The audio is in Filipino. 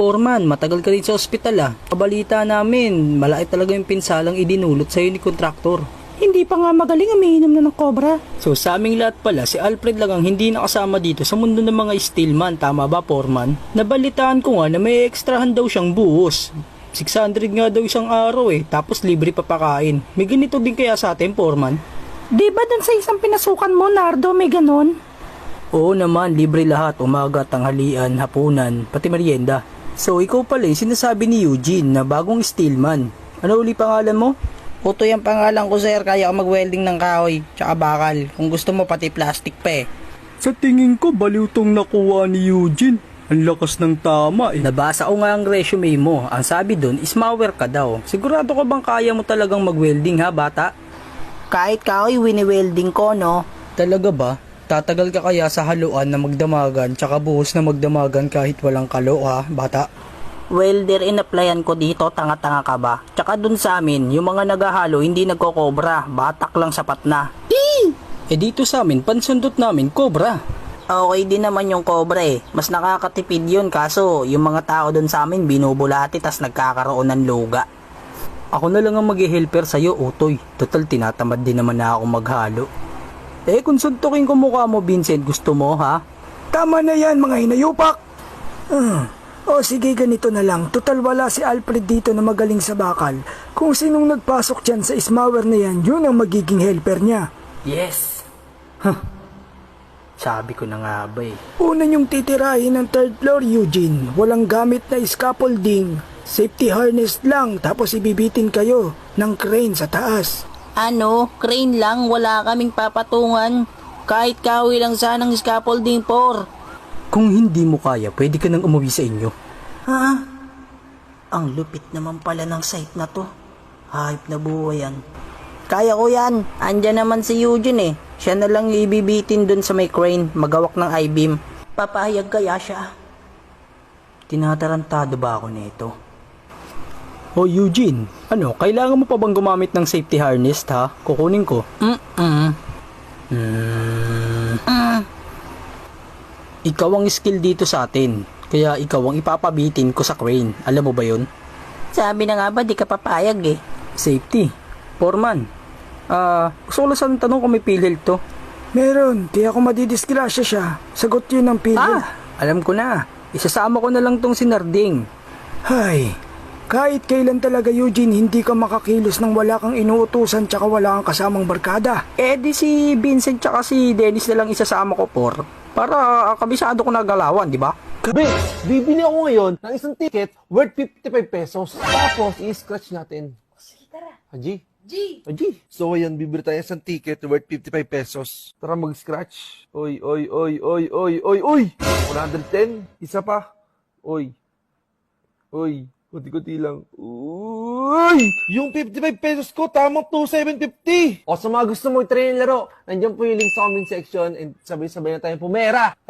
Foreman, matagal ka rin sa ospital ah. Kabalita namin, malaki talaga yung pinsalang idinulot sa'yo ni kontraktor. Hindi pa nga magaling, umiinom na ng cobra. So sa aming lahat pala, si Alfred lang ang hindi nakasama dito sa mundo ng mga steelman, tama ba Foreman? Nabalitaan ko nga na may ekstrahan daw siyang buhos. 600 nga daw isang araw tapos libre pa pakain. May ganito din kaya sa atin, Foreman? Di ba dun sa isang pinasukan mo, Nardo, may ganon? Oo naman, libre lahat, umaga, tanghalian, hapunan, pati merienda. So ikaw pala yung sinasabi ni Eugene na bagong steelman. Ano uli pangalan mo? Utoy ang pangalan ko, sir. Kaya ako mag-welding ng kahoy, tsaka bakal. Kung gusto mo, pati plastic pa Sa tingin ko, baliw tong nakuha ni Eugene. Ang lakas ng tama Nabasa ko nga ang resume mo. Ang sabi doon, ismawer ka daw. Sigurado ka bang kaya mo talagang mag-welding ha, bata? Kahit kahoy, wini-welding ko, no? Talaga ba? Tatagal ka kaya sa haluan na magdamagan tsaka buhos na magdamagan kahit walang kalo ha, bata? Welder in-applyan ko dito, tanga-tanga ka ba? Tsaka dun sa amin, yung mga naghahalo hindi nagkokobra, batak lang sapat na. Dito sa amin, pansundot namin, cobra. Okay din naman yung cobra Mas nakakatipid yun, kaso yung mga tao dun sa amin binubulati tas nagkakaroon ng luga. Ako na lang ang mag-helper sa'yo, Utoy. Total, tinatamad din naman na ako maghalo. Kung suntukin ko mukha mo, Vincent, gusto mo, ha? Tama na yan, mga hinayupak. O sige, ganito na lang. Total wala si Alfred dito na magaling sa bakal. Kung sinong nagpasok dyan sa ismawer na yan, yun ang magiging helper niya. Yes. Sabi ko na nga ba Una niyong titirahin ng third floor, Eugene. Walang gamit na scaffolding. Safety harness lang, tapos ibibitin kayo ng crane sa taas. Ano? Crane lang, wala kaming papatungan. Kahit kahoy lang sanang scaffolding for. Kung hindi mo kaya, pwede ka nang umuwi sa inyo. Ha? Ang lupit naman pala ng site na to. Hype na buhay yan. Kaya ko yan. Andyan naman si Eugene Siya na lang yung ibibitin dun sa may crane, magawak ng I-beam. Papahayag kaya siya? Tinatarantado ba ako nito? Oh Eugene, ano, kailangan mo pa bang gumamit ng safety harness ha? Kukunin ko. Ikaw ang skill dito sa atin, kaya ikaw ang ipapabitin ko sa crane. Alam mo ba yun? Sabi na nga ba, di ka papayag Safety. Foreman. Gusto ko lang sana tanong kung may PhilHealth to. Meron, di ako madidisgrasya siya. Sagot yun ng PhilHealth. Alam ko na. Isasama ko na lang tong si Narding. Hay, kahit kailan talaga Eugene, hindi ka makakilos nang wala kang inuutusan tsaka wala kang kasamang barkada. Di si Vincent tsaka si Dennis na lang isasama ko para kabisado ko na galawan, di ba? Be, bibili ako ngayon ng isang ticket worth 55 pesos. Tapos, i-scratch natin. Sige, tara. Haji? G! Haji? So, ayan, bibili tayo isang ticket worth 55 pesos. Tara mag-scratch. Oy, oy, oy, oy, oy, oy, oy! 110. Isa pa. Oy. Oy. Kunti-kunti lang. Uy! Yung 55 pesos ko, tamang 2,750! O sa mga gusto mo i-try yung laro, nandiyan po yung link sa comment section and sabay-sabay na tayong pumera.